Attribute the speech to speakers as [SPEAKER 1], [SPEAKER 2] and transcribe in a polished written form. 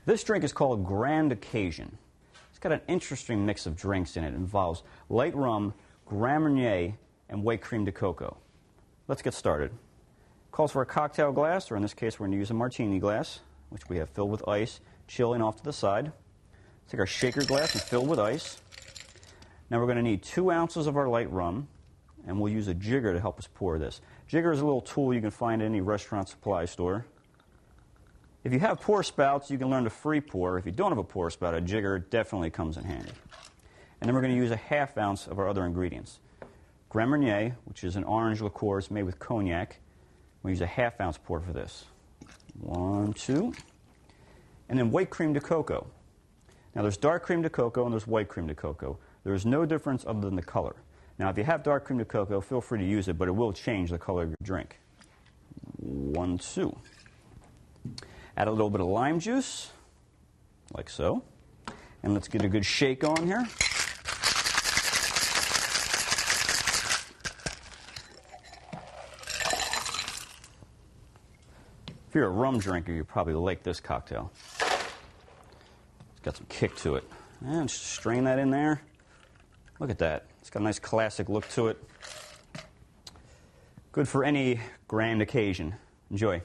[SPEAKER 1] This drink is called Grand Occasion. It's got an interesting mix of drinks in it. It involves light rum, Grand Marnier, and white creme de cocoa. Let's get started. Calls for a cocktail glass, or in this case we're going to use a martini glass, which we have filled with ice, chilling off to the side. Take our shaker glass and fill with ice. Now we're going to need 2 ounces of our light rum, and we'll use a jigger to help us pour this. Jigger is a little tool you can find at any restaurant supply store. If you have pour spouts, you can learn to free pour. If you don't have a pour spout, a jigger definitely comes in handy. And then we're going to use a ½ ounce of our other ingredients. Grand Marnier, which is an orange liqueur made with cognac. We'll use a ½ ounce pour for this. 1, 2. And then white creme de cocoa. Now there's dark creme de cocoa and there's white creme de cocoa. There is no difference other than the color. Now if you have dark creme de cocoa, feel free to use it, but it will change the color of your drink. 1, 2. Add a little bit of lime juice, like so. And let's get a good shake on here. If you're a rum drinker, you probably like this cocktail. It's got some kick to it. And just strain that in there. Look at that. It's got a nice classic look to it. Good for any grand occasion. Enjoy.